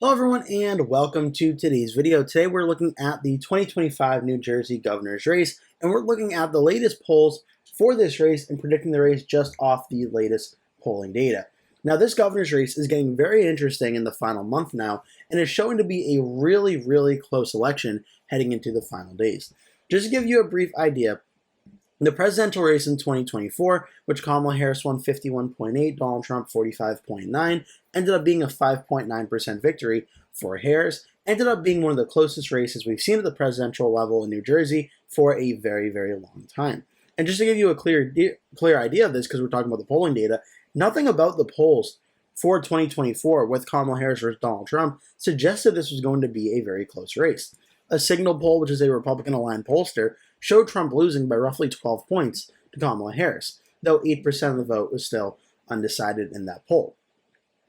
Hello everyone and welcome to today's video. Today we're looking at the 2025 New Jersey governor's race, and we're looking at the latest polls for this race and predicting the race just off the latest polling data. Now this governor's race is getting very interesting in the final month now, and is showing to be a really close election heading into the final days. Just to give you a brief idea, the presidential race in 2024, which Kamala Harris won 51.8, Donald Trump 45.9, ended up being a 5.9% victory for Harris, ended up being one of the closest races we've seen at the presidential level in New Jersey for a very long time. And just to give you a clear idea of this, because we're talking about the polling data, nothing about the polls for 2024 with Kamala Harris versus Donald Trump suggested this was going to be a very close race. A Signal poll, which is a Republican-aligned pollster, showed Trump losing by roughly 12 points to Kamala Harris, though 8% of the vote was still undecided in that poll.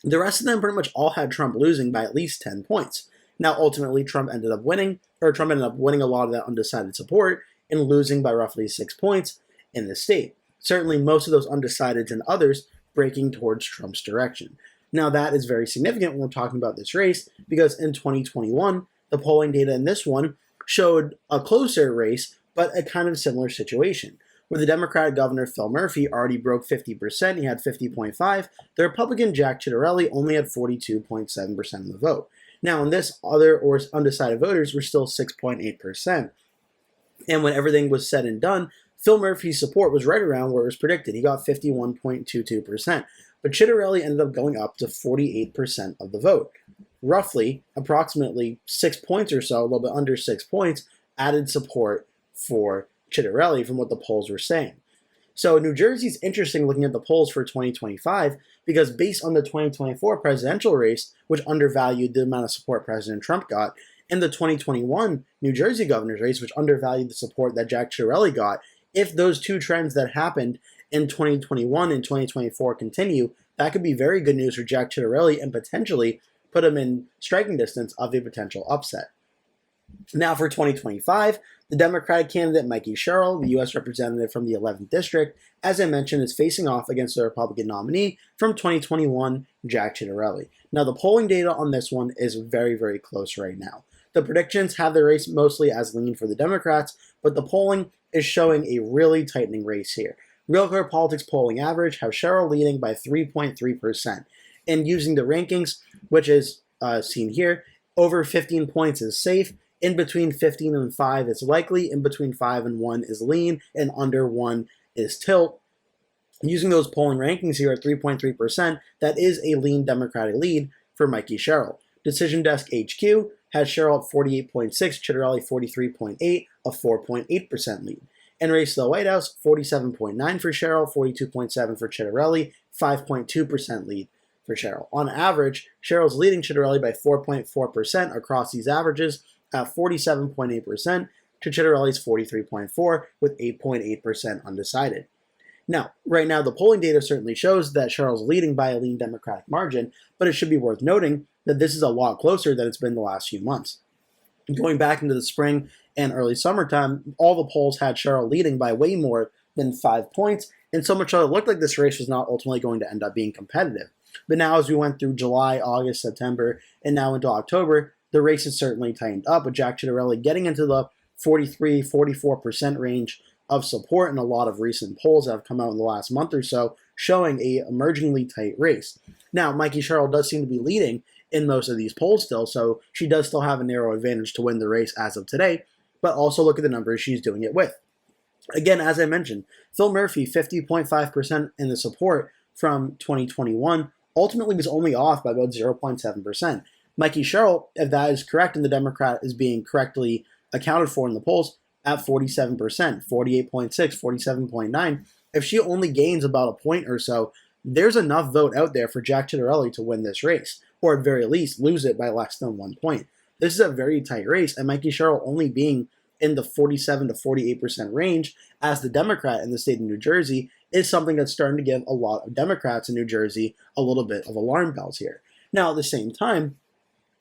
The rest of them pretty much all had Trump losing by at least 10 points. Now, ultimately, Trump ended up winning a lot of that undecided support and losing by roughly 6 points in the state. Certainly, most of those undecideds and others breaking towards Trump's direction. Now, that is very significant when we're talking about this race, because in 2021, the polling data in this one showed a closer race, but a kind of similar situation, where the Democratic governor, Phil Murphy, already broke 50%. He had 50.5%. The Republican, Jack Ciattarelli, only had 42.7% of the vote. Now, in this, other or undecided voters were still 6.8%. And when everything was said and done, Phil Murphy's support was right around where it was predicted. He got 51.22%. But Ciattarelli ended up going up to 48% of the vote. Roughly, approximately 6 points or so, a little bit under 6 points, added support for Ciattarelli from what the polls were saying. So New Jersey's interesting looking at the polls for 2025, because based on the 2024 presidential race, which undervalued the amount of support President Trump got, and the 2021 New Jersey governor's race, which undervalued the support that Jack Ciattarelli got, if those two trends that happened in 2021 and 2024 continue, that could be very good news for Jack Ciattarelli and potentially put him in striking distance of a potential upset. Now for 2025, the Democratic candidate Mikey Sherrill, the U.S. representative from the 11th District, as I mentioned, is facing off against the Republican nominee from 2021, Jack Ciattarelli. Now the polling data on this one is very close right now. The predictions have the race mostly as lean for the Democrats, but the polling is showing a really tightening race here. Real Clear Politics polling average has Sherrill leading by 3.3%. And using the rankings, which is seen here, over 15 points is safe, in between 15 and 5 is likely, in between 5 and 1 is lean, and under 1 is tilt. Using those polling rankings here at 3.3%, that is a lean Democratic lead for Mikey Sherrill. Decision Desk HQ has Sherrill at 48.6, Ciattarelli 43.8, a 4.8% lead. And race to the White House, 47.9 for Sherrill, 42.7 for Ciattarelli, 5.2% lead for Sherrill. On average, Sherrill's leading Ciattarelli by 4.4% across these averages at 47.8% to Ciattarelli's 43.4% with 8.8% undecided. Now, right now, the polling data certainly shows that Sherrill's leading by a lean Democratic margin, but it should be worth noting that this is a lot closer than it's been the last few months. Going back into the spring and early summertime, all the polls had Sherrill leading by way more than 5 points, and so much so it looked like this race was not ultimately going to end up being competitive. But now as we went through July, August, September, and now into October, the race has certainly tightened up, with Jack Ciattarelli getting into the 43-44% range of support in a lot of recent polls that have come out in the last month or so, showing a emergingly tight race. Now, Mikey Sherrill does seem to be leading in most of these polls still, so she does still have a narrow advantage to win the race as of today, but also look at the numbers she's doing it with. Again, as I mentioned, Phil Murphy, 50.5% in the support from 2021, ultimately was only off by about 0.7%. Mikey Sherrill, if that is correct and the Democrat is being correctly accounted for in the polls, at 47%, 48.6, 47.9, if she only gains about a point or so, there's enough vote out there for Jack Ciattarelli to win this race, or at very least lose it by less than 1 point. This is a very tight race, and Mikey Sherrill only being in the 47 to 48% range as the Democrat in the state of New Jersey is something that's starting to give a lot of Democrats in New Jersey a little bit of alarm bells here. Now, at the same time,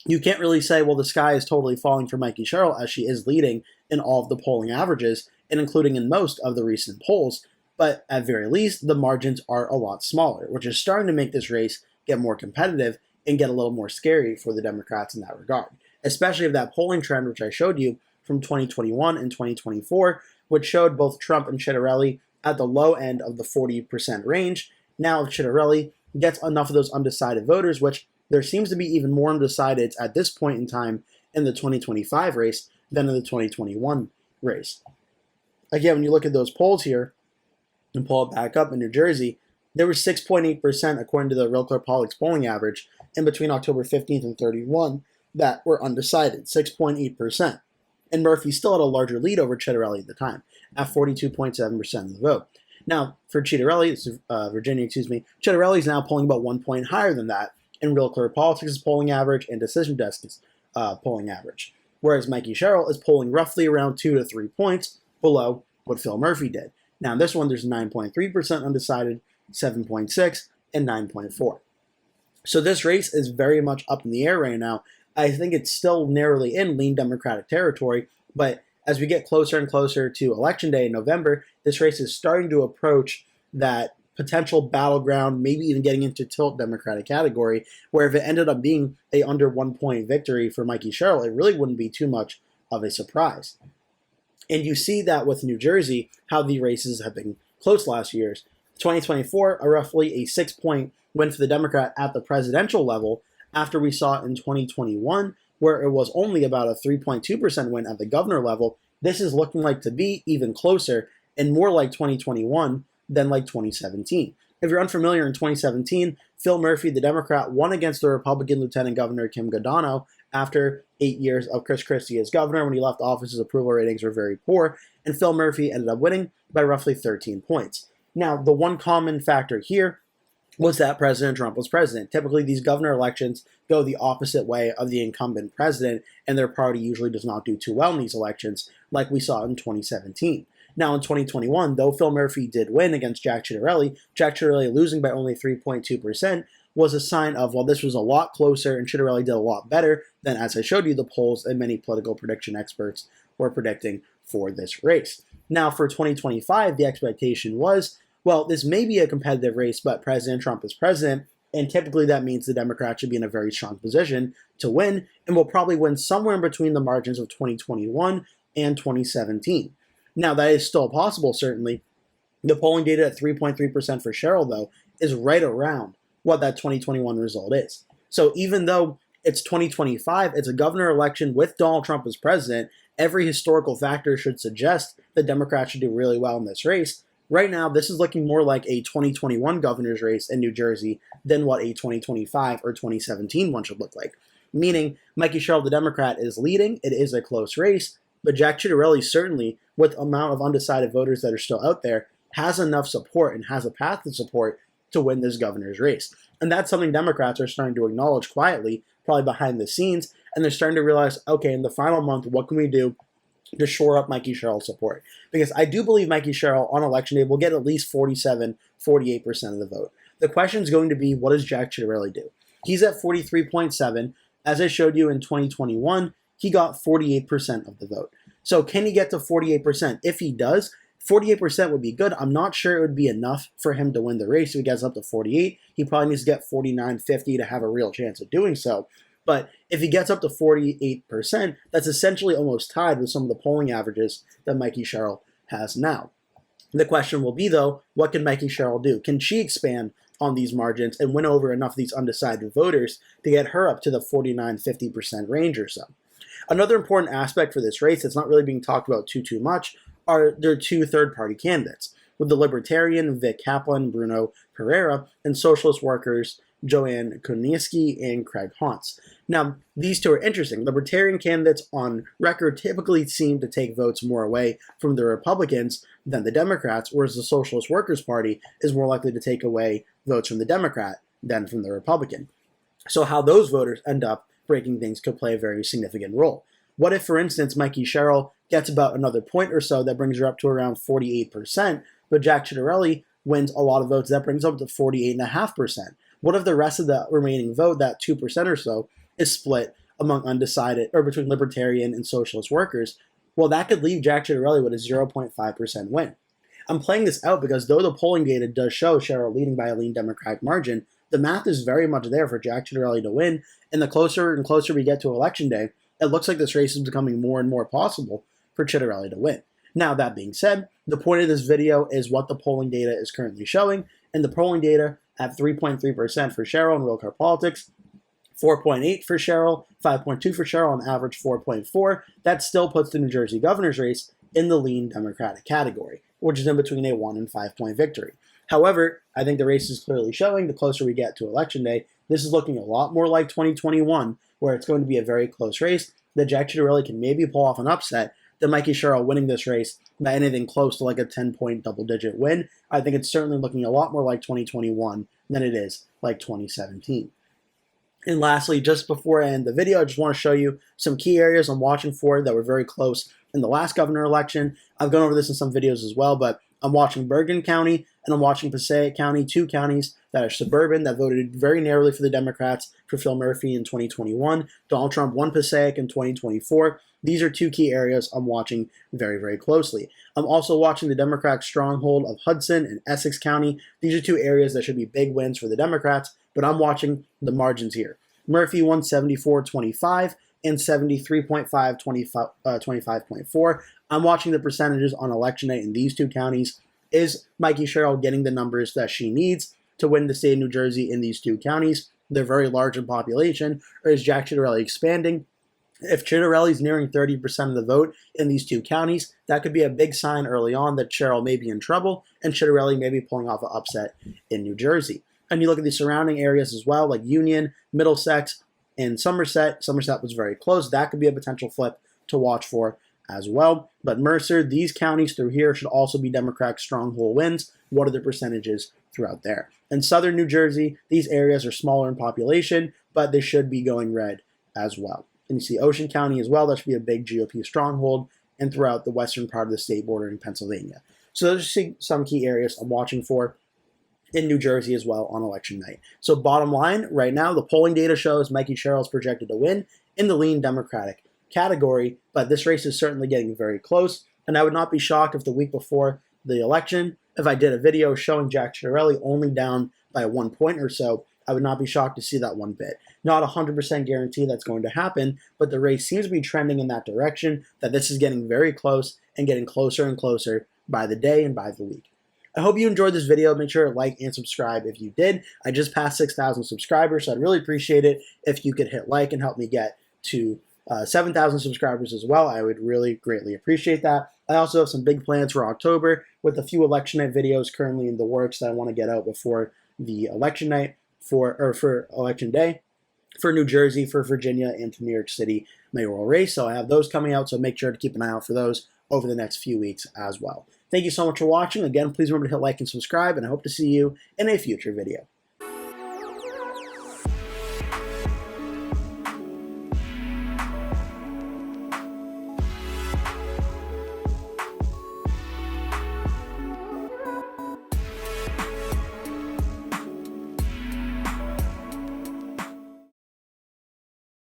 you can't really say, well, the sky is totally falling for Mikey Sherrill, as she is leading in all of the polling averages, and including in most of the recent polls, but at very least, the margins are a lot smaller, which is starting to make this race get more competitive and get a little more scary for the Democrats in that regard, especially if that polling trend, which I showed you from 2021 and 2024, which showed both Trump and Ciattarelli at the low end of the 40% range. Now, if Ciattarelli gets enough of those undecided voters, which there seems to be even more undecideds at this point in time in the 2025 race than in the 2021 race. Again, when you look at those polls here and pull it back up in New Jersey, there was 6.8% according to the Real Clear Politics polling average in between October 15th and 31 that were undecided, 6.8%. And Murphy still had a larger lead over Ciattarelli at the time, at 42.7% of the vote. Now, for Ciattarelli, Ciattarelli is now polling about 1 point higher than that in Real Clear Politics' polling average and Decision Desk's polling average, whereas Mikey Sherrill is polling roughly around 2 to 3 points below what Phil Murphy did. Now, in this one, there's 9.3% undecided, 7.6%, and 9.4%. So this race is very much up in the air right now. I think it's still narrowly in lean Democratic territory, but as we get closer and closer to Election Day in November, this race is starting to approach that potential battleground, maybe even getting into tilt Democratic category, where if it ended up being a under 1 point victory for Mikey Sherrill, it really wouldn't be too much of a surprise. And you see that with New Jersey, how the races have been close last year's. 2024, roughly a 6 point win for the Democrat at the presidential level, after we saw in 2021, where it was only about a 3.2% win at the governor level. This is looking like to be even closer and more like 2021 than like 2017. If you're unfamiliar, in 2017, Phil Murphy, the Democrat, won against the Republican Lieutenant Governor Kim Godano after 8 years of Chris Christie as governor. When he left office, his approval ratings were very poor, and Phil Murphy ended up winning by roughly 13 points. Now, the one common factor here was that President Trump was president. Typically, these governor elections go the opposite way of the incumbent president, and their party usually does not do too well in these elections, like we saw in 2017. Now, in 2021, though Phil Murphy did win against Jack Ciattarelli losing by only 3.2% was a sign of, well, this was a lot closer, and Ciattarelli did a lot better than, as I showed you, the polls and many political prediction experts were predicting for this race. Now, for 2025, the expectation was, well, this may be a competitive race, but President Trump is president, and typically that means the Democrats should be in a very strong position to win, and will probably win somewhere in between the margins of 2021 and 2017. Now, that is still possible, certainly. The polling data at 3.3% for Sherrill, though, is right around what that 2021 result is. So even though it's 2025, it's a governor election with Donald Trump as president, every historical factor should suggest that Democrats should do really well in this race. Right now, this is looking more like a 2021 governor's race in New Jersey than what a 2025 or 2017 one should look like. Meaning, Mikey Sherrill, the Democrat, is leading. It is a close race, but Jack Ciattarelli, certainly, with the amount of undecided voters that are still out there, has enough support and has a path to support to win this governor's race. And that's something Democrats are starting to acknowledge quietly, probably behind the scenes, and they're starting to realize, okay, in the final month, what can we do to shore up Mikey Sherrill's support? Because I do believe Mikey Sherrill on election day will get at least 47, 48% of the vote. The question is going to be, what does Jack Ciattarelli do? He's at 43.7. As I showed you in 2021, he got 48% of the vote. So can he get to 48%? If he does, 48% would be good. I'm not sure it would be enough for him to win the race. If he gets up to 48, he probably needs to get 49, 50 to have a real chance of doing so. But if he gets up to 48%, that's essentially almost tied with some of the polling averages that Mikey Sherrill has now. The question will be, though, what can Mikey Sherrill do? Can she expand on these margins and win over enough of these undecided voters to get her up to the 49, 50% range or so? Another important aspect for this race that's not really being talked about too much are their two third-party candidates, with the Libertarian Vic Kaplan, Bruno Pereira, and Socialist Workers Joanne Koniecki and Craig Hauntz. Now, these two are interesting. Libertarian candidates on record typically seem to take votes more away from the Republicans than the Democrats, whereas the Socialist Workers Party is more likely to take away votes from the Democrat than from the Republican. So how those voters end up breaking things could play a very significant role. What if, for instance, Mikey Sherrill gets about another point or so that brings her up to around 48%, but Jack Ciattarelli wins a lot of votes that brings up to 48.5%? What if the rest of the remaining vote, that 2% or so, is split among undecided, or between Libertarian and Socialist Workers? Well, that could leave Jack Ciattarelli with a 0.5% win. I'm playing this out because though the polling data does show Sherrill leading by a lean Democratic margin, the math is very much there for Jack Ciattarelli to win. And the closer and closer we get to Election Day, it looks like this race is becoming more and more possible for Ciattarelli to win. Now, that being said, the point of this video is what the polling data is currently showing. And the polling data at 3.3% for Cheryl in Real Car Politics, 4.8 for Cheryl, 5.2 for Cheryl, on average 4.4. That still puts the New Jersey governor's race in the lean Democratic category, which is in between a 1 and 5 point victory. However, I think the race is clearly showing the closer we get to Election Day, this is looking a lot more like 2021, where it's going to be a very close race, that Jack Ciattarelli can maybe pull off an upset, than Mikey Sherrill winning this race by anything close to like a 10-point double-digit win. I think it's certainly looking a lot more like 2021 than it is like 2017. And lastly, just before I end the video, I just want to show you some key areas I'm watching for that were very close in the last governor election. I've gone over this in some videos as well, but I'm watching Bergen County and I'm watching Passaic County, two counties that are suburban that voted very narrowly for the Democrats for Phil Murphy in 2021. Donald Trump won Passaic in 2024. These are two key areas I'm watching very, very closely. I'm also watching the Democratic stronghold of Hudson and Essex County. These are two areas that should be big wins for the Democrats, but I'm watching the margins here. Murphy won 74.25 and 73.5, 25.4. I'm watching the percentages on election night in these two counties. Is Mikey Sherrill getting the numbers that she needs to win the state of New Jersey in these two counties? They're very large in population. Or is Jack Ciattarelli expanding? If Ciattarelli's nearing 30% of the vote in these two counties, that could be a big sign early on that Sherrill may be in trouble and Ciattarelli may be pulling off an upset in New Jersey. And you look at the surrounding areas as well, like Union, Middlesex, and Somerset. Somerset was very close. That could be a potential flip to watch for as well. But Mercer, these counties through here should also be Democratic stronghold wins. What are the percentages throughout there? In southern New Jersey, these areas are smaller in population, but they should be going red as well. And you see Ocean County as well. That should be a big GOP stronghold, and throughout the western part of the state bordering Pennsylvania. So those are some key areas I'm watching for in New Jersey as well on election night. So bottom line, right now, the polling data shows Mikey Sherrill is projected to win in the lean Democratic category, but this race is certainly getting very close, and I would not be shocked if the week before the election, if I did a video showing Jack Ciattarelli only down by 1 point or so, I would not be shocked to see that one bit. Not 100% guarantee that's going to happen, but the race seems to be trending in that direction, that this is getting very close and getting closer and closer by the day and by the week. I hope you enjoyed this video. Make sure to like and subscribe if you did. I just passed 6,000 subscribers, so I'd really appreciate it if you could hit like and help me get to 7,000 subscribers as well. I would really greatly appreciate that. I also have some big plans for October with a few election night videos currently in the works that I want to get out before the election night for election day, for New Jersey, for Virginia, and for New York City Mayoral Race. So I have those coming out, so make sure to keep an eye out for those over the next few weeks as well. Thank you so much for watching. Again, please remember to hit like and subscribe, and I hope to see you in a future video.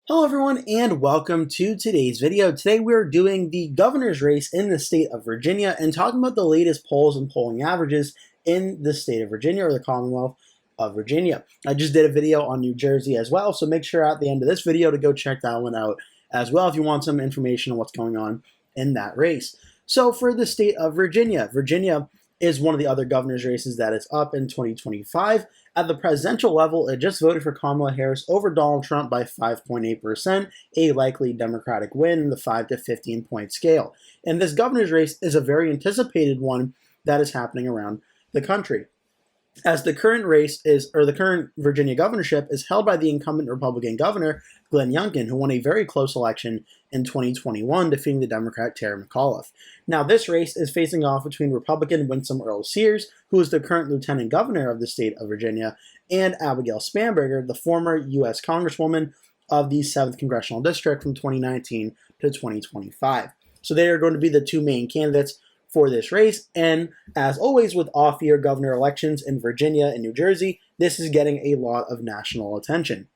Hello everyone and welcome to today's video. Today we're doing the governor's race in the state of Virginia and talking about the latest polls and polling averages in the state of Virginia, or the Commonwealth of Virginia. I just did a video on New Jersey as well, so make sure at the end of this video to go check that one out as well if you want some information on what's going on in that race. So for the state of Virginia, Virginia is one of the other governor's races that is up in 2025. At the presidential level, it just voted for Kamala Harris over Donald Trump by 5.8%, a likely Democratic win in the 5 to 15 point scale. And this governor's race is a very anticipated one that is happening around the country, as the current race is, or the current Virginia governorship is held by the incumbent Republican governor, Glenn Youngkin, who won a very close election in 2021, defeating the Democrat Terry McAuliffe. Now, this race is facing off between Republican Winsome Earl-Sears, who is the current lieutenant governor of the state of Virginia, and Abigail Spanberger, the former U.S. Congresswoman of the 7th Congressional District from 2019 to 2025. So they are going to be the two main candidates for this race, and as always with off-year governor elections in Virginia and New Jersey, this is getting a lot of national attention.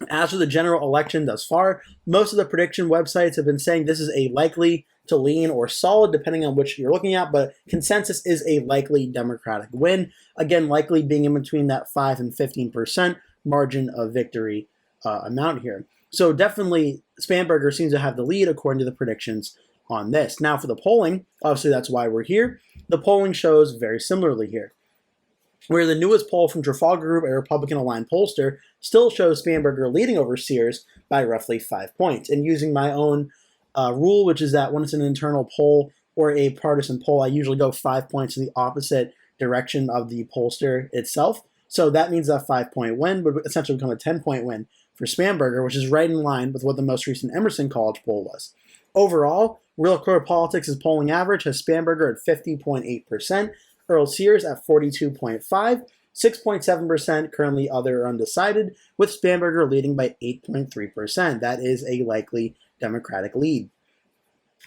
As for the general election thus far, most of the prediction websites have been saying this is a likely to lean or solid, depending on which you're looking at, but consensus is a likely Democratic win. Again, likely being in between that 5 and 15% margin of victory amount here. So definitely, Spanberger seems to have the lead according to the predictions on this. Now for the polling, obviously that's why we're here. The polling shows very similarly here, where the newest poll from Trafalgar Group, a Republican-aligned pollster, still shows Spanberger leading over Sears by roughly 5 points. And using my own rule, which is that when it's an internal poll or a partisan poll, I usually go 5 points in the opposite direction of the pollster itself. So that means that 5-point win would essentially become a 10-point win for Spanberger, which is right in line with what the most recent Emerson College poll was. Overall, Real Clear Politics' polling average has Spanberger at 50.8%, Earl Sears at 42.5%, 6.7% currently other or undecided, with Spanberger leading by 8.3%. That is a likely Democratic lead.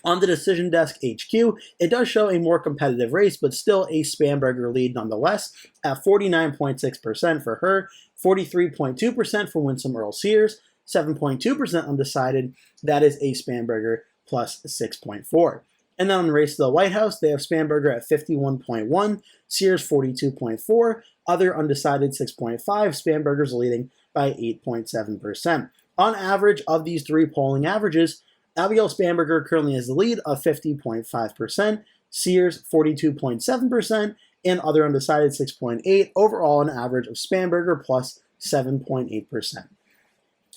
On the Decision Desk HQ, it does show a more competitive race, but still a Spanberger lead nonetheless at 49.6% for her, 43.2% for Winsome Earl Sears, 7.2% undecided. That is a Spanberger plus 6.4. And then on the race to the White House, they have Spanberger at 51.1, Sears 42.4, other undecided 6.5, Spanberger's leading by 8.7%. On average of these three polling averages, Abigail Spanberger currently has the lead of 50.5%, Sears 42.7%, and other undecided 6.8, overall an average of Spanberger plus 7.8%.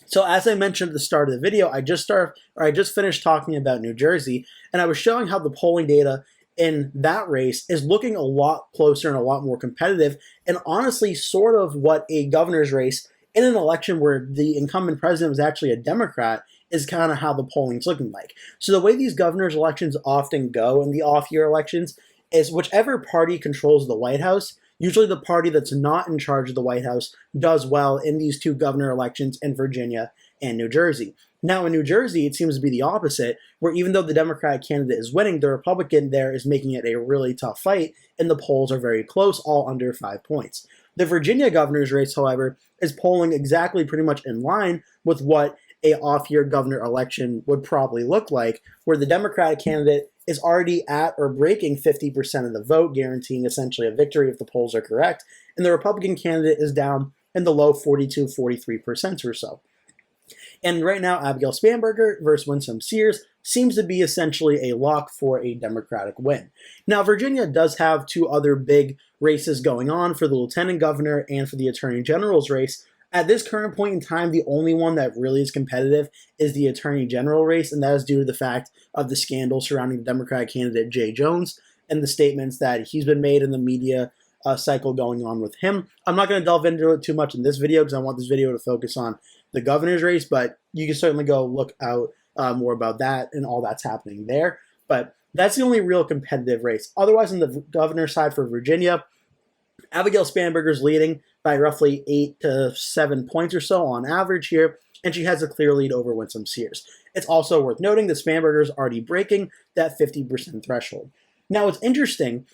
So as I mentioned at the start of the video, I just finished talking about New Jersey, and I was showing how the polling data in that race is looking a lot closer and a lot more competitive, and honestly sort of what a governor's race in an election where the incumbent president was actually a Democrat is kind of how the polling's looking like. So the way these governor's elections often go in the off-year elections is whichever party controls the White House, usually the party that's not in charge of the White House does well in these two governor elections in Virginia and New Jersey. Now in New Jersey, it seems to be the opposite, where even though the Democratic candidate is winning, the Republican there is making it a really tough fight, and the polls are very close, all under 5 points. The Virginia governor's race, however, is polling exactly pretty much in line with what a off-year governor election would probably look like, where the Democratic candidate is already at or breaking 50% of the vote, guaranteeing essentially a victory if the polls are correct, and the Republican candidate is down in the low 42-43% or so. And right now, Abigail Spanberger versus Winsome Sears seems to be essentially a lock for a Democratic win. Now, Virginia does have two other big races going on for the lieutenant governor and for the attorney general's race. At this current point in time, the only one that really is competitive is the attorney general race, and that is due to the fact of the scandal surrounding the Democratic candidate Jay Jones and the statements that he's been made in the media cycle going on with him. I'm not going to delve into it too much in this video because I want this video to focus on the governor's race, but you can certainly go look out more about that and all that's happening there. But that's the only real competitive race. Otherwise, on the governor's side for Virginia, Abigail Spanberger's leading by roughly 8 to 7 points or so on average here, and she has a clear lead over Winsome Sears. It's also worth noting that Spanberger is already breaking that 50% threshold. Now, what's interesting,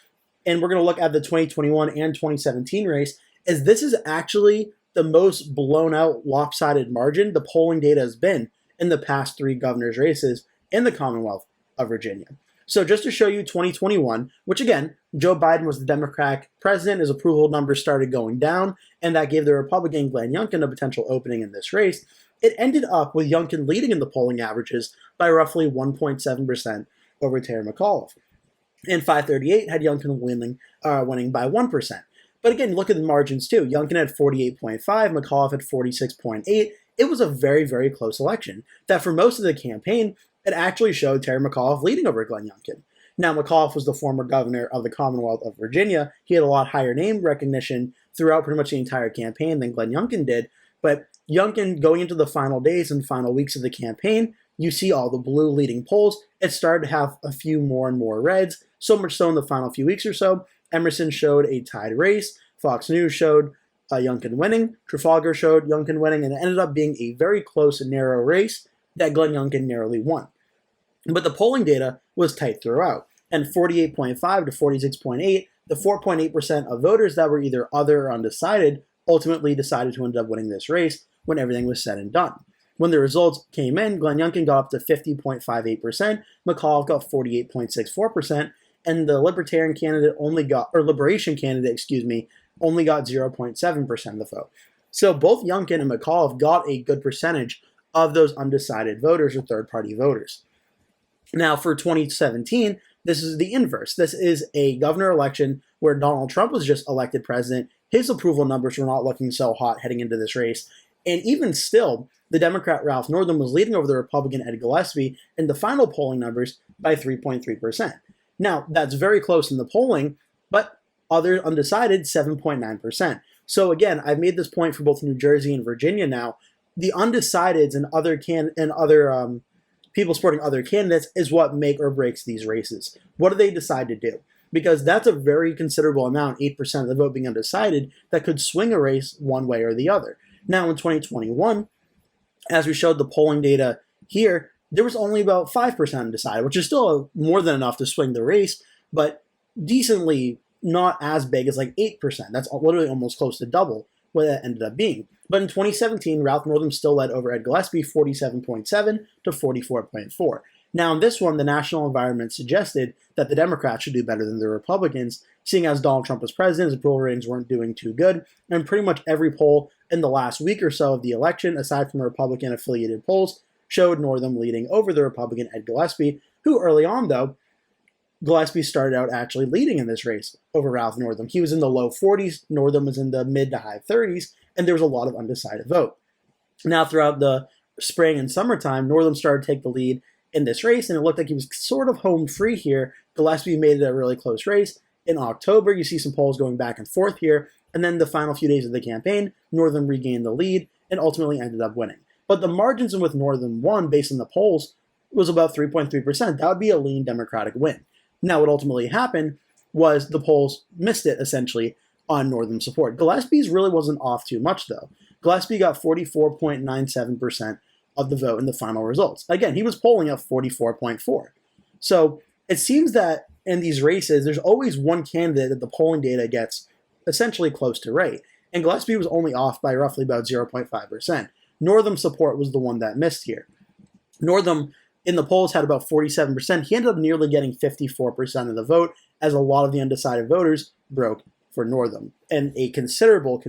and we're going to look at the 2021 and 2017 race, is this is actually the most blown out lopsided margin the polling data has been in the past three governor's races in the Commonwealth of Virginia. So just to show you 2021, which again, Joe Biden was the Democratic president, his approval numbers started going down, and that gave the Republican Glenn Youngkin a potential opening in this race. It ended up with Youngkin leading in the polling averages by roughly 1.7% over Terry McAuliffe. And 538 had Youngkin winning by 1%. But again, look at the margins too. Youngkin had 48.5, McAuliffe had 46.8. It was a very, very close election that for most of the campaign, it actually showed Terry McAuliffe leading over Glenn Youngkin. Now, McAuliffe was the former governor of the Commonwealth of Virginia. He had a lot higher name recognition throughout pretty much the entire campaign than Glenn Youngkin did. But Youngkin, going into the final days and final weeks of the campaign, you see all the blue leading polls. It started to have a few more and more reds, so much so in the final few weeks or so. Emerson showed a tied race. Fox News showed Youngkin winning. Trafalgar showed Youngkin winning, and it ended up being a very close and narrow race that Glenn Youngkin narrowly won. But the polling data was tight throughout, and 48.5 to 46.8, the 4.8% of voters that were either other or undecided ultimately decided to end up winning this race when everything was said and done. When the results came in, Glenn Youngkin got up to 50.58%, McAuliffe got 48.64%, and the Libertarian candidate Liberation candidate, only got 0.7% of the vote. So both Youngkin and McAuliffe got a good percentage of those undecided voters or third-party voters. Now, for 2017, this is the inverse. This is a governor election where Donald Trump was just elected president. His approval numbers were not looking so hot heading into this race. And even still, the Democrat Ralph Northam was leading over the Republican Ed Gillespie in the final polling numbers by 3.3%. Now, that's very close in the polling, but other undecided, 7.9%. So again, I've made this point for both New Jersey and Virginia now. The undecideds and other people supporting other candidates is what make or breaks these races. What do they decide to do? Because that's a very considerable amount, 8% of the vote being undecided, that could swing a race one way or the other. Now in 2021, as we showed the polling data here, there was only about 5% undecided, which is still more than enough to swing the race, but decently not as big as like 8%. That's literally almost close to double what that ended up being. But in 2017, Ralph Northam still led over Ed Gillespie 47.7 to 44.4. Now in this one, the national environment suggested that the Democrats should do better than the Republicans, seeing as Donald Trump was president, his approval ratings weren't doing too good, and pretty much every poll in the last week or so of the election, aside from Republican-affiliated polls, showed Northam leading over the Republican Ed Gillespie, who early on, though, Gillespie started out actually leading in this race over Ralph Northam. He was in the low 40s, Northam was in the mid to high 30s, and there was a lot of undecided vote. Now, throughout the spring and summertime, Northam started to take the lead in this race, and it looked like he was sort of home free here. Gillespie made it a really close race. In October, you see some polls going back and forth here, and then the final few days of the campaign, Northam regained the lead and ultimately ended up winning. But the margins in which Northam won, based on the polls, was about 3.3%. That would be a lean Democratic win. Now, what ultimately happened was the polls missed it, essentially, on Northam support. Gillespie's really wasn't off too much, though. Gillespie got 44.97% of the vote in the final results. Again, he was polling at 44.4. So it seems that in these races, there's always one candidate that the polling data gets essentially close to right. And Gillespie was only off by roughly about 0.5%. Northam's support was the one that missed here. Northam, in the polls, had about 47%. He ended up nearly getting 54% of the vote, as a lot of the undecided voters broke for Northam. And a considerable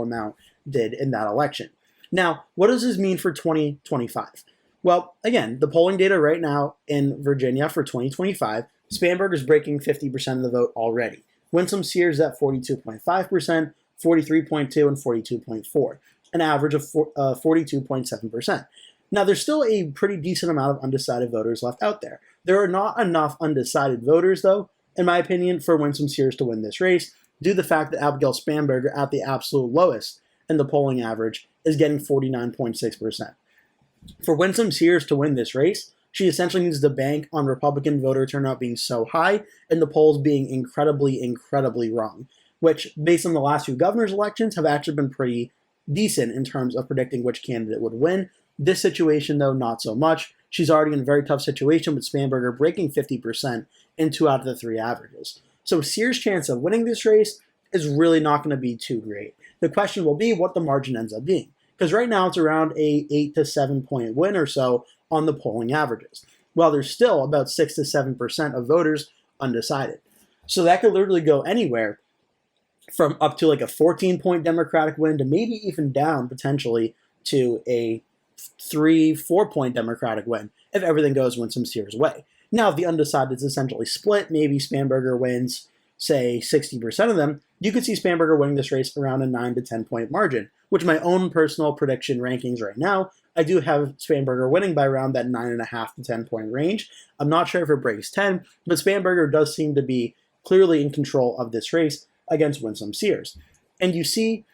amount did in that election. Now, what does this mean for 2025? Well, again, the polling data right now in Virginia for 2025, Spanberger is breaking 50% of the vote already. Winsome Sears at 42.5%, 43.2%, and 42.4%, an average of 42.7%. Now, there's still a pretty decent amount of undecided voters left out there. There are not enough undecided voters, though, in my opinion, for Winsome Sears to win this race, due to the fact that Abigail Spanberger, at the absolute lowest in the polling average, is getting 49.6%. For Winsome Sears to win this race, she essentially needs to bank on Republican voter turnout being so high and the polls being incredibly wrong, which, based on the last few governor's elections, have actually been pretty decent in terms of predicting which candidate would win. This situation, though, not so much. She's already in a very tough situation with Spanberger breaking 50% in 2 out of the 3 averages. So Sears' chance of winning this race is really not going to be too great. The question will be what the margin ends up being, because right now it's around a 8 to 7 point win or so on the polling averages, while there's still about 6 to 7% of voters undecided. So that could literally go anywhere from up to like a 14-point Democratic win to maybe even down potentially to a 3-4 point Democratic win if everything goes Winsome Sears' way. Now, if the undecided is essentially split, maybe Spanberger wins, say, 60% of them, you could see Spanberger winning this race around a 9 to 10 point margin, which my own personal prediction rankings right now, I do have Spanberger winning by around that 9.5 to 10 point range. I'm not sure if it breaks 10, but Spanberger does seem to be clearly in control of this race against Winsome Sears. And you see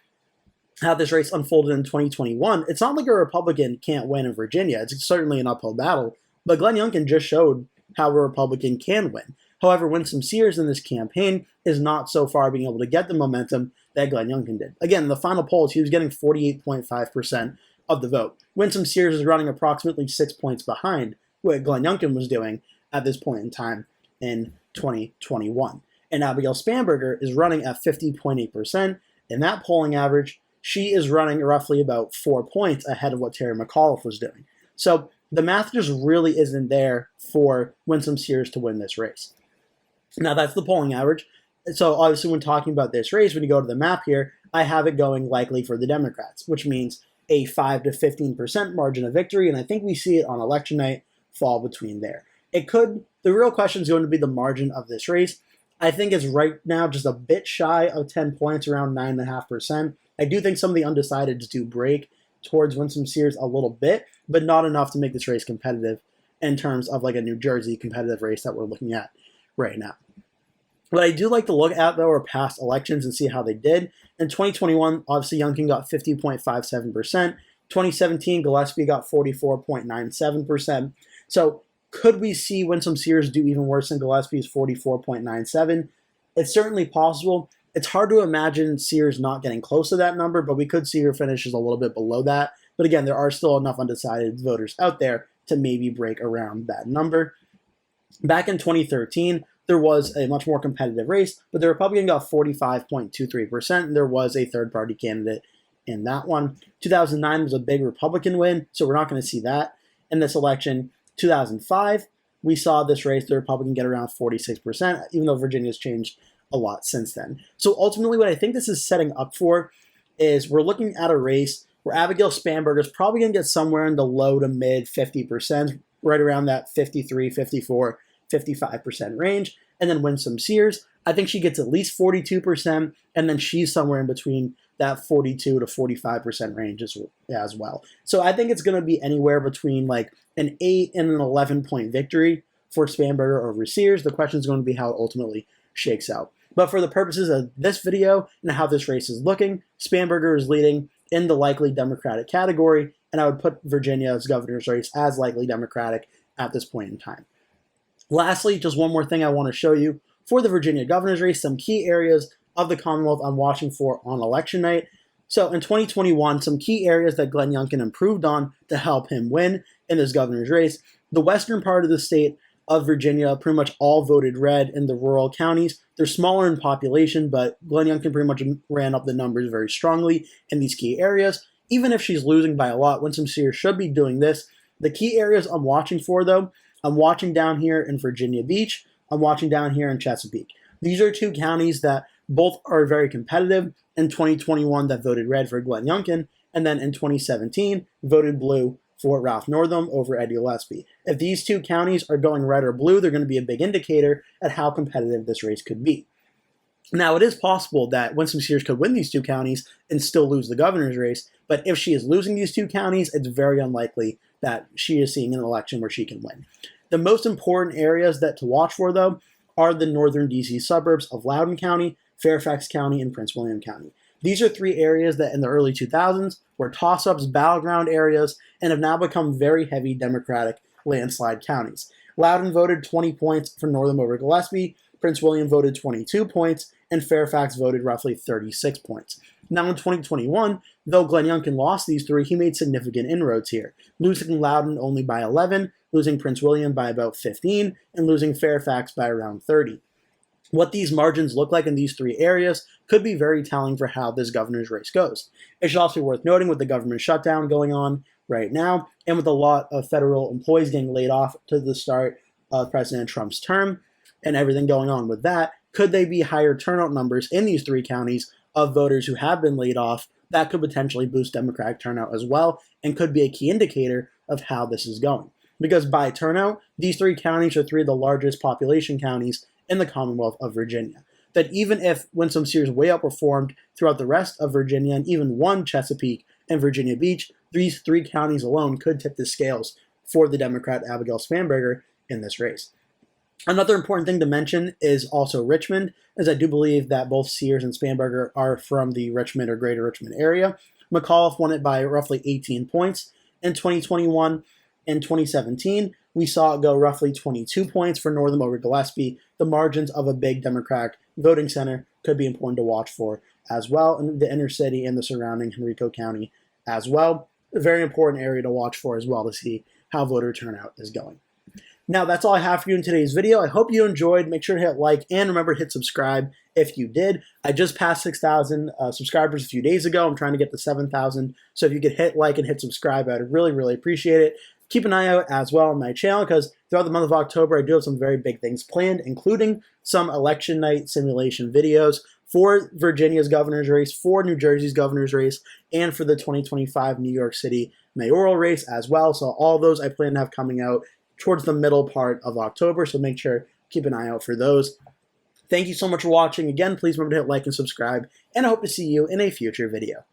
how this race unfolded in 2021. It's not like a Republican can't win in Virginia. It's certainly an uphill battle, but Glenn Youngkin just showed how a Republican can win. However, Winsome Sears in this campaign is not so far being able to get the momentum that Glenn Youngkin did. Again, in the final polls, he was getting 48.5% of the vote. Winsome Sears is running approximately 6 points behind what Glenn Youngkin was doing at this point in time in 2021. And Abigail Spanberger is running at 50.8%, and that polling average she is running roughly about 4 points ahead of what Terry McAuliffe was doing. So the math just really isn't there for Winsome Sears to win this race. Now, that's the polling average. So obviously when talking about this race, when you go to the map here, I have it going likely for the Democrats, which means a 5 to 15% margin of victory, and I think we see it on election night fall between there. The real question is going to be the margin of this race. I think it's right now just a bit shy of 10 points, around 9.5%. I do think some of the undecideds do break towards Winsome Sears a little bit, but not enough to make this race competitive in terms of like a New Jersey competitive race that we're looking at right now. What I do like to look at, though, are past elections and see how they did. In 2021, obviously, Youngkin got 50.57%. 2017, Gillespie got 44.97%. So could we see Winsome Sears do even worse than Gillespie's 44.97? It's certainly possible. It's hard to imagine Sears not getting close to that number, but we could see her finishes a little bit below that. But again, there are still enough undecided voters out there to maybe break around that number. Back in 2013, there was a much more competitive race, but the Republican got 45.23%, and there was a third-party candidate in that one. 2009 was a big Republican win, so we're not going to see that in this election. 2005, we saw this race, the Republican get around 46%, even though Virginia's changed a lot since then. So ultimately, what I think this is setting up for is we're looking at a race where Abigail Spanberger is probably going to get somewhere in the low to mid 50%, right around that 53, 54, 55% range. And then Winsome Sears, I think she gets at least 42%, and then she's somewhere in between that 42 to 45% range as well. So I think it's going to be anywhere between like an 8 and an 11 point victory for Spanberger over Sears. The question is going to be how it ultimately shakes out. But for the purposes of this video and how this race is looking, Spanberger is leading in the likely Democratic category, and I would put Virginia's governor's race as likely Democratic at this point in time. Lastly, just one more thing I want to show you. For the Virginia governor's race, some key areas of the Commonwealth I'm watching for on election night. So in 2021, some key areas that Glenn Youngkin improved on to help him win in this governor's race. The western part of the state of Virginia pretty much all voted red in the rural counties. They're smaller in population, but Glenn Youngkin pretty much ran up the numbers very strongly in these key areas. Even if she's losing by a lot, Winsome Sears should be doing this. The key areas I'm watching for, though, I'm watching down here in Virginia Beach. I'm watching down here in Chesapeake. These are two counties that both are very competitive. In 2021, that voted red for Glenn Youngkin, and then in 2017, voted blue for Ralph Northam over Eddie Gillespie. If these two counties are going red or blue, they're going to be a big indicator at how competitive this race could be. Now, it is possible that Winsome Sears could win these two counties and still lose the governor's race, but if she is losing these two counties, it's very unlikely that she is seeing an election where she can win. The most important areas that to watch for, though, are the northern D.C. suburbs of Loudoun County, Fairfax County, and Prince William County. These are three areas that in the early 2000s were toss-ups, battleground areas, and have now become very heavy Democratic landslide counties. Loudoun voted 20 points for Northam over Gillespie, Prince William voted 22 points, and Fairfax voted roughly 36 points. Now in 2021, though Glenn Youngkin lost these three, he made significant inroads here, losing Loudoun only by 11, losing Prince William by about 15, and losing Fairfax by around 30. What these margins look like in these three areas could be very telling for how this governor's race goes. It should also be worth noting with the government shutdown going on right now, and with a lot of federal employees getting laid off to the start of President Trump's term, and everything going on with that, could they be higher turnout numbers in these three counties of voters who have been laid off? That could potentially boost Democratic turnout as well, and could be a key indicator of how this is going. Because by turnout, these three counties are three of the largest population counties in the Commonwealth of Virginia. That even if Winsome Sears way outperformed throughout the rest of Virginia and even won Chesapeake and Virginia Beach, these three counties alone could tip the scales for the Democrat Abigail Spanberger in this race. Another important thing to mention is also Richmond, as I do believe that both Sears and Spanberger are from the Richmond or Greater Richmond area. McAuliffe won it by roughly 18 points in 2021. In 2017, we saw it go roughly 22 points for Northam over Gillespie. The margins of a big Democratic voting center could be important to watch for as well, in the inner city and the surrounding Henrico County as well. A very important area to watch for as well to see how voter turnout is going. Now, that's all I have for you in today's video. I hope you enjoyed. Make sure to hit like and remember to hit subscribe if you did. I just passed 6,000 subscribers a few days ago. I'm trying to get to 7,000. So if you could hit like and hit subscribe, I'd really, really appreciate it. Keep an eye out as well on my channel because throughout the month of October, I do have some very big things planned, including some election night simulation videos for Virginia's governor's race, for New Jersey's governor's race, and for the 2025 New York City mayoral race as well. So all those I plan to have coming out towards the middle part of October, so make sure keep an eye out for those. Thank you so much for watching. Again, please remember to hit like and subscribe, and I hope to see you in a future video.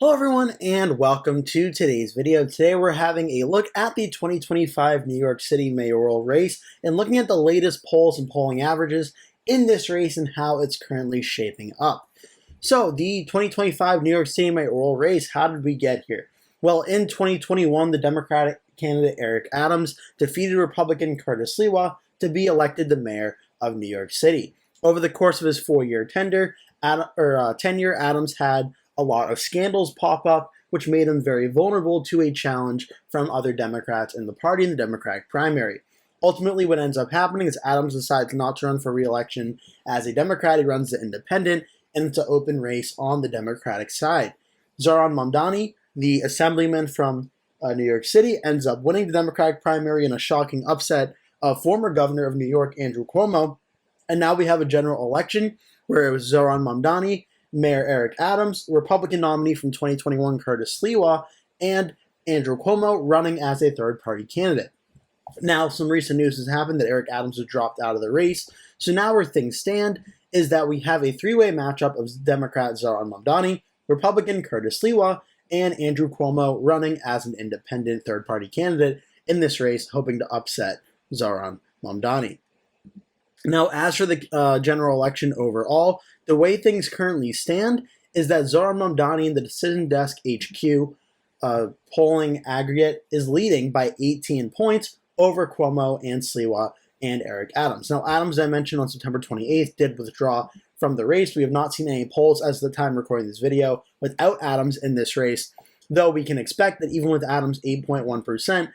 Hello everyone and welcome to today's video. Today we're having a look at the 2025 New York City mayoral race and looking at the latest polls and polling averages in this race and how it's currently shaping up. So the 2025 New York City mayoral race, how did we get here? Well, in 2021, the Democratic candidate Eric Adams defeated Republican Curtis Sliwa to be elected the mayor of New York City. Over the course of his 4-year tenure, Adams had a lot of scandals pop up, which made him very vulnerable to a challenge from other Democrats in the party in the Democratic primary. Ultimately, what ends up happening is Adams decides not to run for re-election as a Democrat. He runs as independent, and it's an open race on the Democratic side. Zohran Mamdani, the assemblyman from New York City, ends up winning the Democratic primary in a shocking upset of former governor of New York, Andrew Cuomo. And now we have a general election where it was Zohran Mamdani, Mayor Eric Adams, Republican nominee from 2021 Curtis Sliwa, and Andrew Cuomo running as a third-party candidate. Now, some recent news has happened that Eric Adams has dropped out of the race. So now where things stand is that we have a three-way matchup of Democrat Zohran Mamdani, Republican Curtis Sliwa, and Andrew Cuomo running as an independent third-party candidate in this race, hoping to upset Zohran Mamdani. Now, as for the general election overall, the way things currently stand is that Zohran Mamdani in the Decision Desk HQ polling aggregate is leading by 18 points over Cuomo and Sliwa and Eric Adams. Now, Adams, I mentioned on September 28th, did withdraw from the race. We have not seen any polls as of the time recording this video without Adams in this race, though we can expect that even with Adams' 8.1%,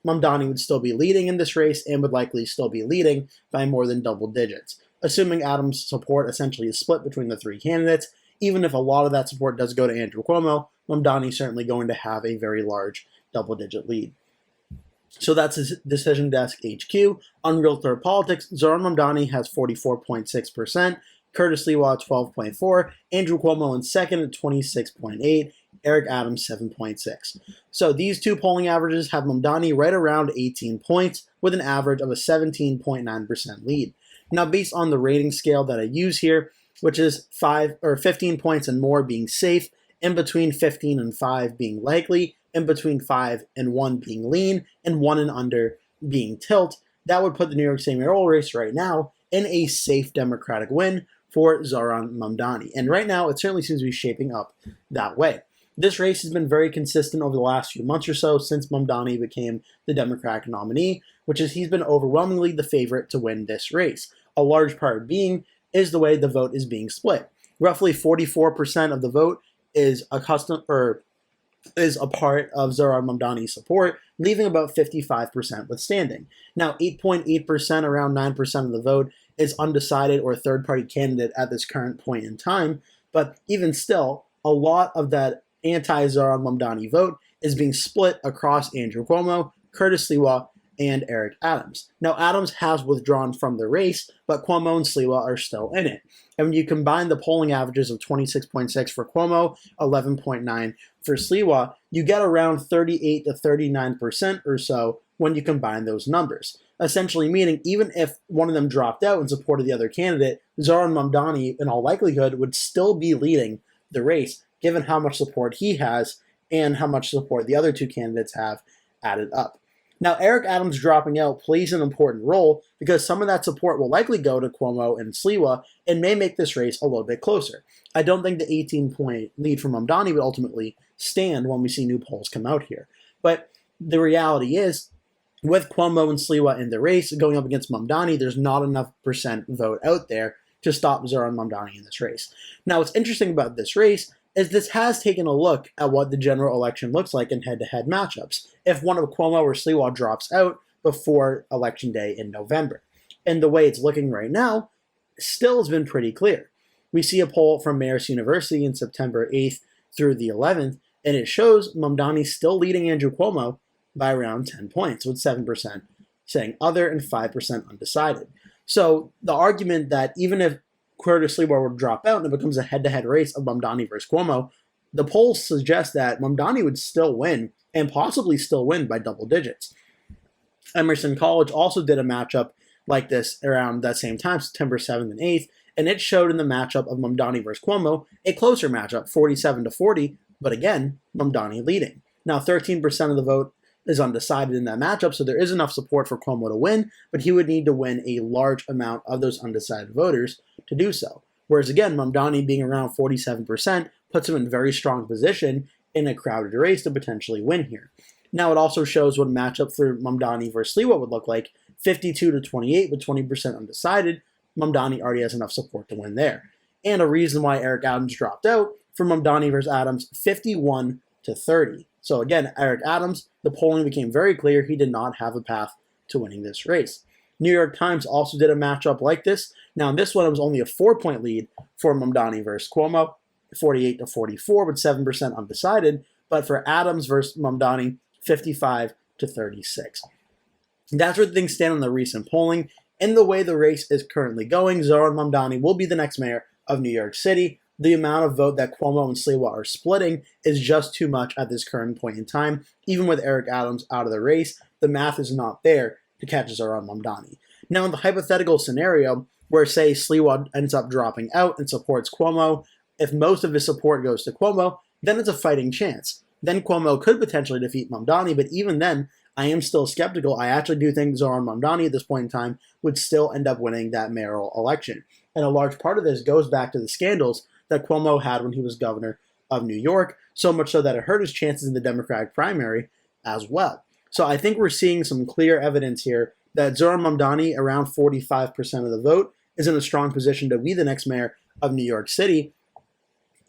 Mamdani would still be leading in this race and would likely still be leading by more than double digits. Assuming Adams' support essentially is split between the three candidates, even if a lot of that support does go to Andrew Cuomo, Mamdani is certainly going to have a very large double-digit lead. So that's his Decision Desk HQ. On Real Third Politics, Zohran Mamdani has 44.6%, Curtis Sliwa at 12.4%, Andrew Cuomo in second at 26.8%, Eric Adams 7.6%. So these two polling averages have Mamdani right around 18 points with an average of a 17.9% lead. Now, based on the rating scale that I use here, which is 15 points and more being safe, in between 15 and 5 being likely, in between 5 and 1 being lean, and 1 and under being tilt, that would put the New York City mayoral race right now in a safe Democratic win for Zohran Mamdani. And right now, it certainly seems to be shaping up that way. This race has been very consistent over the last few months or so since Mamdani became the Democratic nominee, which is he's been overwhelmingly the favorite to win this race. A large part being is the way the vote is being split. Roughly 44% of the vote is a part of Zohran Mamdani's support, leaving about 55% withstanding. Now, 8.8%, around 9% of the vote, is undecided or third-party candidate at this current point in time, but even still, a lot of that anti-Zohran Mamdani vote is being split across Andrew Cuomo, Curtis Sliwa, and Eric Adams. Now, Adams has withdrawn from the race, but Cuomo and Sliwa are still in it. And when you combine the polling averages of 26.6 for Cuomo, 11.9 for Sliwa, you get around 38 to 39% or so when you combine those numbers. Essentially meaning even if one of them dropped out in support of the other candidate, Zohran Mamdani, in all likelihood, would still be leading the race, given how much support he has and how much support the other two candidates have added up. Now, Eric Adams dropping out plays an important role because some of that support will likely go to Cuomo and Sliwa and may make this race a little bit closer. I don't think the 18-point lead from Mamdani would ultimately stand when we see new polls come out here. But the reality is, with Cuomo and Sliwa in the race going up against Mamdani, there's not enough percent vote out there to stop Zohran Mamdani in this race. Now, what's interesting about this race is this has taken a look at what the general election looks like in head-to-head matchups if one of Cuomo or Sliwa drops out before Election Day in November. And the way it's looking right now still has been pretty clear. We see a poll from Marist University in September 8th through the 11th, and it shows Mamdani still leading Andrew Cuomo by around 10 points, with 7% saying other and 5% undecided. So the argument that even if Curtis Sliwa were to drop out and it becomes a head-to-head race of Mamdani versus Cuomo, the polls suggest that Mamdani would still win, and possibly still win by double digits. Emerson College also did a matchup like this around that same time, September 7th and 8th, and it showed in the matchup of Mamdani versus Cuomo a closer matchup, 47-40, but again, Mamdani leading. Now, 13% of the vote is undecided in that matchup, so there is enough support for Cuomo to win, but he would need to win a large amount of those undecided voters to do so. Whereas again, Mamdani being around 47% puts him in very strong position in a crowded race to potentially win here. Now it also shows what a matchup for Mamdani versus Sliwa would look like, 52-28 with 20% undecided. Mamdani already has enough support to win there. And a reason why Eric Adams dropped out for Mamdani versus Adams, 51-30. So again, Eric Adams, the polling became very clear he did not have a path to winning this race. New York Times also did a matchup like this. Now in this one, it was only a 4-point lead for Mamdani versus Cuomo, 48-44 with 7% undecided. But for Adams versus Mamdani, 55-36. That's where things stand on the recent polling. In the way the race is currently going, Zohran Mamdani will be the next mayor of New York City. The amount of vote that Cuomo and Sliwa are splitting is just too much at this current point in time. Even with Eric Adams out of the race, the math is not there to catch Zohran Mamdani. Now, in the hypothetical scenario where, say, Sliwa ends up dropping out and supports Cuomo, if most of his support goes to Cuomo, then it's a fighting chance. Then Cuomo could potentially defeat Mamdani, but even then, I am still skeptical. I actually do think Zohran Mamdani at this point in time would still end up winning that mayoral election. And a large part of this goes back to the scandals that Cuomo had when he was governor of New York, so much so that it hurt his chances in the Democratic primary as well. So I think we're seeing some clear evidence here that Zohran Mamdani, around 45% of the vote, is in a strong position to be the next mayor of New York City.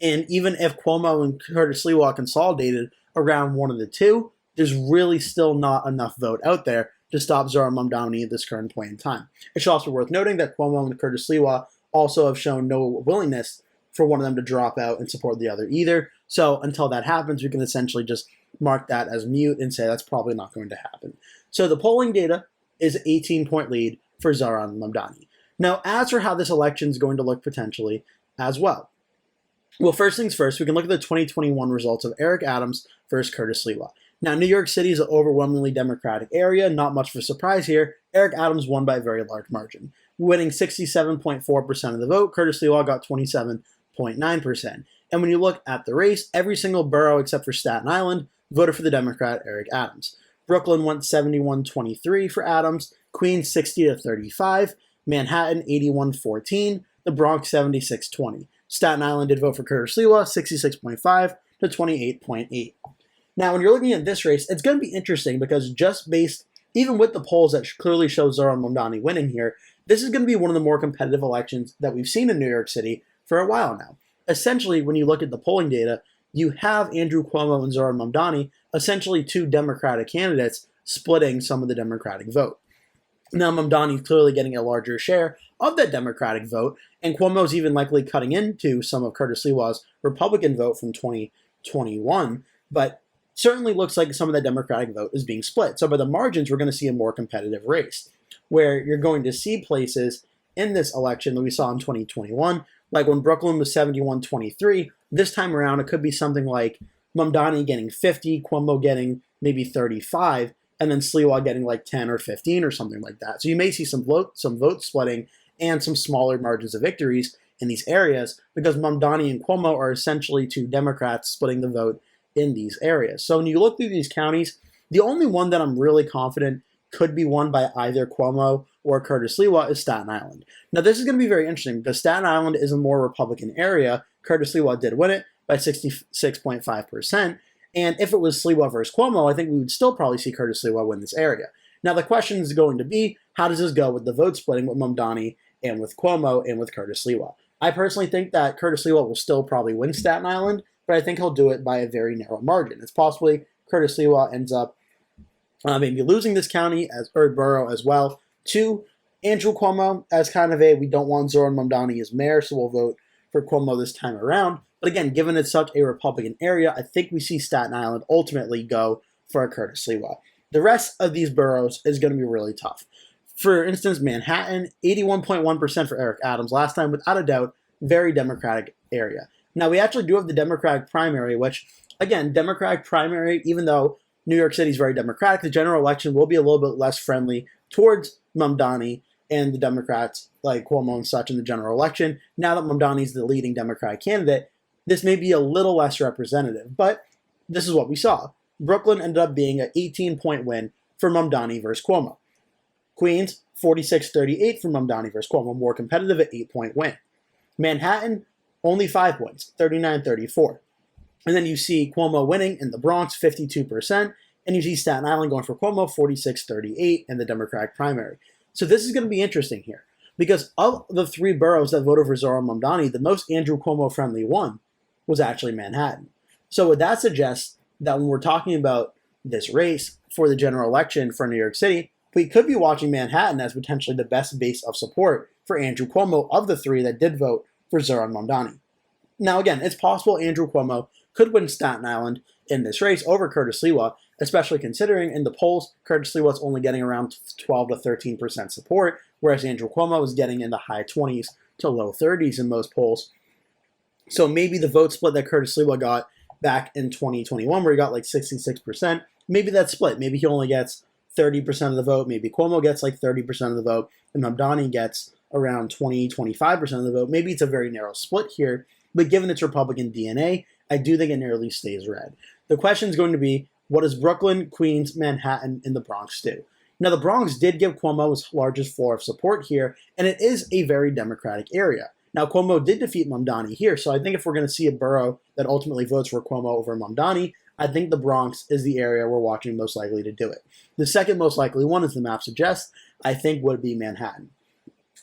And even if Cuomo and Curtis Sliwa consolidated around one of the two, there's really still not enough vote out there to stop Zohran Mamdani at this current point in time. It should also be worth noting that Cuomo and Curtis Sliwa also have shown no willingness for one of them to drop out and support the other either. So until that happens, we can essentially just mark that as mute and say that's probably not going to happen. So the polling data is an 18-point lead for Zohran Mamdani. Now, as for how this election is going to look potentially as well. Well, first things first, we can look at the 2021 results of Eric Adams versus Curtis Sliwa. Now, New York City is an overwhelmingly Democratic area. Not much of a surprise here. Eric Adams won by a very large margin, winning 67.4% of the vote. Curtis Sliwa got 27.9%. And when you look at the race, every single borough except for Staten Island voted for the Democrat Eric Adams. Brooklyn went 71-23 for Adams, Queens 60-35, Manhattan 81-14, the Bronx 76-20. Staten Island did vote for Curtis Sliwa, 66.5 to 28.8. Now, when you're looking at this race, it's going to be interesting because just based, even with the polls that clearly show Zohran Mamdani winning here, this is going to be one of the more competitive elections that we've seen in New York City for a while now. Essentially, when you look at the polling data, you have Andrew Cuomo and Zohran Mamdani, essentially two Democratic candidates splitting some of the Democratic vote. Now, Mamdani is clearly getting a larger share of that Democratic vote, and Cuomo's even likely cutting into some of Curtis Sliwa's Republican vote from 2021, but certainly looks like some of that Democratic vote is being split. So by the margins, we're going to see a more competitive race, where you're going to see places in this election that we saw in 2021, like when Brooklyn was 71-23, this time around it could be something like Mamdani getting 50, Cuomo getting maybe 35, and then Sliwa getting like 10 or 15 or something like that. So you may see some vote splitting and some smaller margins of victories in these areas because Mamdani and Cuomo are essentially two Democrats splitting the vote in these areas. So when you look through these counties, the only one that I'm really confident could be won by either Cuomo or Curtis Sliwa is Staten Island. Now this is going to be very interesting because Staten Island is a more Republican area. Curtis Sliwa did win it by 66.5%. And if it was Sliwa versus Cuomo, I think we would still probably see Curtis Sliwa win this area. Now, the question is going to be, how does this go with the vote splitting with Mamdani and with Cuomo and with Curtis Sliwa? I personally think that Curtis Sliwa will still probably win Staten Island, but I think he'll do it by a very narrow margin. It's possibly Curtis Sliwa ends up maybe losing this county or borough as well to Andrew Cuomo as kind of we don't want Zoran Mamdani as mayor, so we'll vote for Cuomo this time around. But again, given it's such a Republican area, I think we see Staten Island ultimately go for a Curtis Sliwa. The rest of these boroughs is going to be really tough. For instance, Manhattan, 81.1% for Eric Adams last time, without a doubt, very Democratic area. Now, we actually do have the Democratic primary, which, again, Democratic primary, even though New York City is very Democratic, the general election will be a little bit less friendly towards Mamdani and the Democrats like Cuomo and such in the general election. Now that Mamdani is the leading Democratic candidate, this may be a little less representative, but this is what we saw. Brooklyn ended up being an 18-point win for Mamdani versus Cuomo. Queens, 46-38 for Mamdani versus Cuomo, more competitive at 8-point win. Manhattan, only 5 points, 39-34. And then you see Cuomo winning in the Bronx, 52%, and you see Staten Island going for Cuomo, 46-38 in the Democratic primary. So this is going to be interesting here, because of the 3 boroughs that voted for Zoran Mamdani, the most Andrew Cuomo-friendly one was actually Manhattan. So what that suggests that when we're talking about this race for the general election for New York City, we could be watching Manhattan as potentially the best base of support for Andrew Cuomo of the 3 that did vote for Zoran Mamdani. Now, again, it's possible Andrew Cuomo could win Staten Island in this race over Curtis Sliwa, especially considering in the polls, Curtis Sliwa is only getting around 12 to 13% support, whereas Andrew Cuomo is getting in the high 20s to low 30s in most polls. So maybe the vote split that Curtis Sliwa got back in 2021, where he got like 66%, maybe that's split. Maybe he only gets 30% of the vote. Maybe Cuomo gets like 30% of the vote, and Mamdani gets around 20-25% of the vote. Maybe it's a very narrow split here, but given its Republican DNA, I do think it nearly stays red. The question is going to be, what does Brooklyn, Queens, Manhattan, and the Bronx do? Now, the Bronx did give Cuomo his largest floor of support here, and it is a very Democratic area. Now, Cuomo did defeat Mamdani here, so I think if we're going to see a borough that ultimately votes for Cuomo over Mamdani, I think the Bronx is the area we're watching most likely to do it. The second most likely one, as the map suggests, I think would be Manhattan.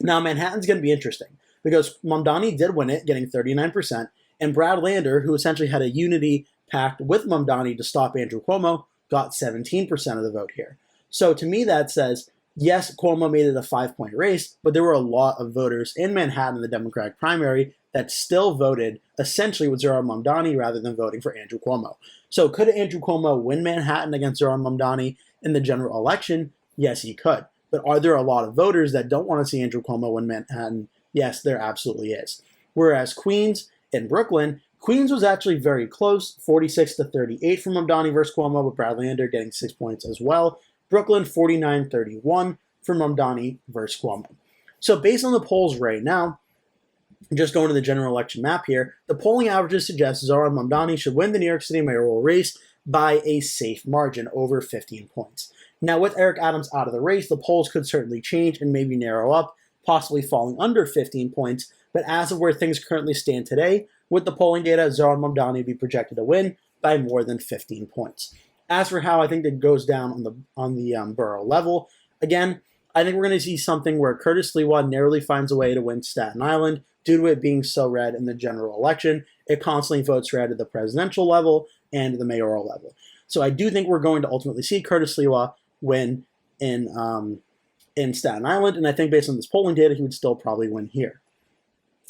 Now, Manhattan's going to be interesting because Mamdani did win it, getting 39%, and Brad Lander, who essentially had a unity pact with Mamdani to stop Andrew Cuomo, got 17% of the vote here. So to me, that says, yes, Cuomo made it a 5-point race, but there were a lot of voters in Manhattan in the Democratic primary that still voted essentially with Zoran Mamdani rather than voting for Andrew Cuomo. So could Andrew Cuomo win Manhattan against Zoran Mamdani in the general election? Yes, he could. But are there a lot of voters that don't want to see Andrew Cuomo win Manhattan? Yes, there absolutely is. Whereas Queens and Brooklyn, Queens was actually very close, 46-38 from Mamdani versus Cuomo, with Brad Lander getting 6 points as well. Brooklyn, 49-31 for Mamdani versus Cuomo. So based on the polls right now, just going to the general election map here, the polling averages suggest Zoran Mamdani should win the New York City mayoral race by a safe margin, over 15 points. Now, with Eric Adams out of the race, the polls could certainly change and maybe narrow up, possibly falling under 15 points. But as of where things currently stand today, with the polling data, Zoran Mamdani would be projected to win by more than 15 points. As for how I think that goes down on the borough level, again, I think we're going to see something where Curtis Sliwa narrowly finds a way to win Staten Island due to it being so red in the general election. It constantly votes red at the presidential level and the mayoral level. So I do think we're going to ultimately see Curtis Sliwa win in Staten Island, and I think based on this polling data, he would still probably win here.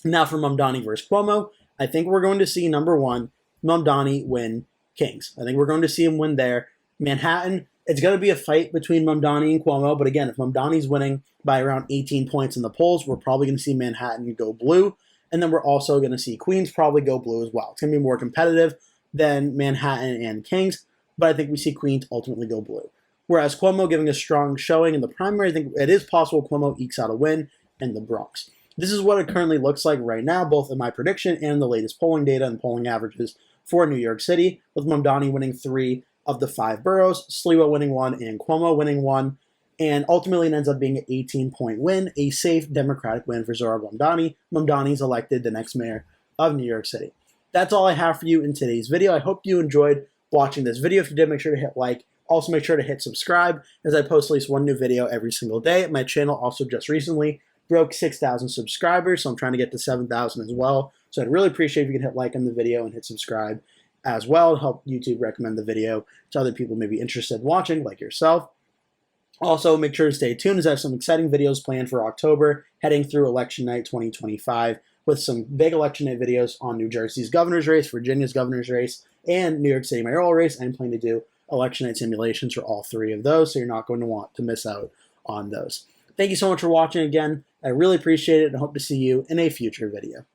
Now for Mamdani versus Cuomo, I think we're going to see, number one, Mamdani win Kings. I think we're going to see him win there. Manhattan, it's going to be a fight between Mamdani and Cuomo, but again, if Mamdani's winning by around 18 points in the polls, we're probably going to see Manhattan go blue, and then we're also going to see Queens probably go blue as well. It's going to be more competitive than Manhattan and Kings, but I think we see Queens ultimately go blue. Whereas Cuomo giving a strong showing in the primary, I think it is possible Cuomo ekes out a win in the Bronx. This is what it currently looks like right now, both in my prediction and the latest polling data and polling averages for New York City, with Mamdani winning 3 of the 5 boroughs, Sliwa winning 1, and Cuomo winning 1. And ultimately it ends up being an 18-point win, a safe Democratic win for Zoran Mamdani. Mamdani's elected the next mayor of New York City. That's all I have for you in today's video. I hope you enjoyed watching this video. If you did, make sure to hit like. Also, make sure to hit subscribe, as I post at least one new video every single day. My channel also just recently broke 6,000 subscribers, so I'm trying to get to 7,000 as well. So I'd really appreciate if you can hit like on the video and hit subscribe as well to help YouTube recommend the video to other people maybe interested in watching, like yourself. Also, make sure to stay tuned, as I have some exciting videos planned for October, heading through election night 2025, with some big election night videos on New Jersey's governor's race, Virginia's governor's race, and New York City Mayoral Race. I'm planning to do election night simulations for all three of those, so you're not going to want to miss out on those. Thank you so much for watching again. I really appreciate it and hope to see you in a future video.